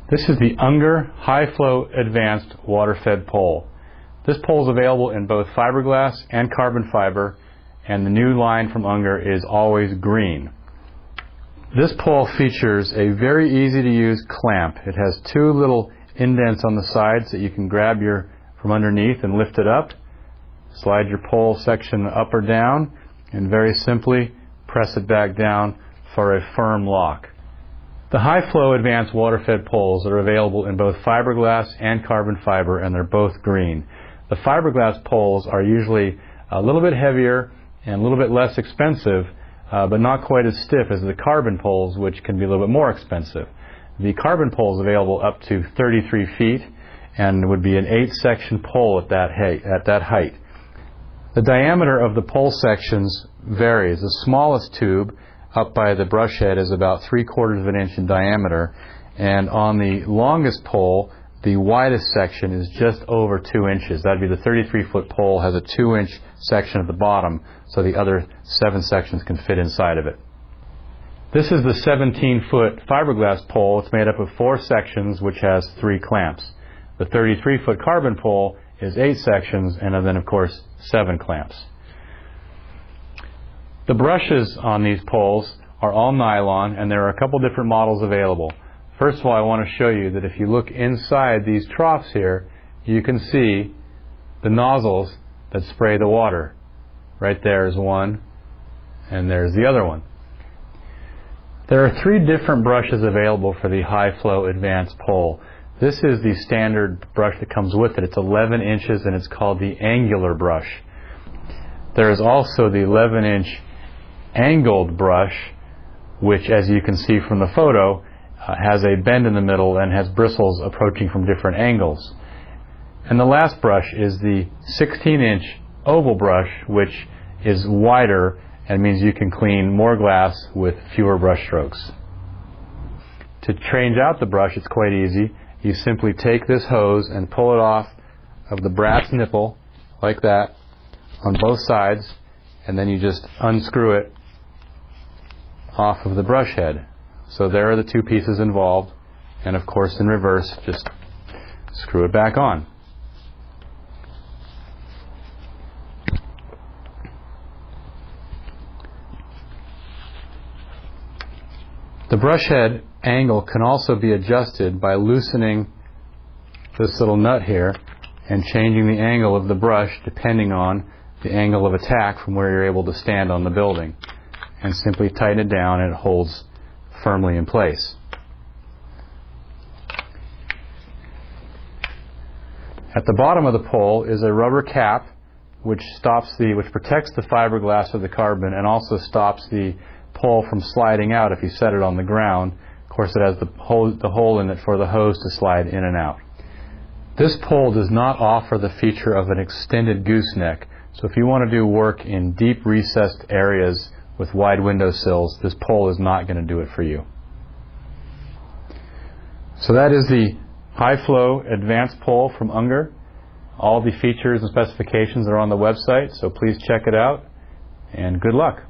This is the Unger HiFlo Advanced Water-Fed Pole. This pole is available in both fiberglass and carbon fiber, and the new line from Unger is always green. This pole features a very easy to use clamp. It has two little indents on the sides that you can grab from underneath and lift it up. Slide your pole section up or down and very simply press it back down for a firm lock. The HiFlo Advanced Water-Fed poles are available in both fiberglass and carbon fiber, and they're both green. The fiberglass poles are usually a little bit heavier and a little bit less expensive, but not quite as stiff as the carbon poles, which can be a little bit more expensive. The carbon pole is available up to 33 feet and would be an 8-section pole at that height. The diameter of the pole sections varies. The smallest tube up by the brush head is about 3/4 of an inch in diameter, and on the longest pole, the widest section is just over 2 inches. That would be the 33-foot pole has a 2-inch section at the bottom, so the other 7 sections can fit inside of it. This is the 17-foot fiberglass pole. It's made up of 4 sections, which has 3 clamps. The 33-foot carbon pole is 8 sections, and then, of course, 7 clamps. The brushes on these poles are all nylon, and there are a couple different models available. First of all, I want to show you that if you look inside these troughs here, you can see the nozzles that spray the water. Right there is one, and there's the other one. There are 3 different brushes available for the HiFlo Advanced pole. This is the standard brush that comes with it. It's 11 inches, and it's called the angular brush. There is also the 11-inch angled brush, which, as you can see from the photo, has a bend in the middle and has bristles approaching from different angles. And the last brush is the 16-inch oval brush, which is wider and means you can clean more glass with fewer brush strokes. To change out the brush, it's quite easy. You simply take this hose and pull it off of the brass nipple like that on both sides, and then you just unscrew it off of the brush head. So there are the 2 pieces involved, and of course in reverse, just screw it back on. The brush head angle can also be adjusted by loosening this little nut here and changing the angle of the brush depending on the angle of attack from where you're able to stand on the building, and simply tighten it down and it holds firmly in place. At the bottom of the pole is a rubber cap which protects the fiberglass or the carbon and also stops the pole from sliding out if you set it on the ground. Of course, it has the hole in it for the hose to slide in and out. This pole does not offer the feature of an extended gooseneck, so if you want to do work in deep recessed areas with wide window sills, this pole is not going to do it for you. So that is the HiFlo Advanced pole from Unger. All the features and specifications are on the website, so please check it out, and good luck.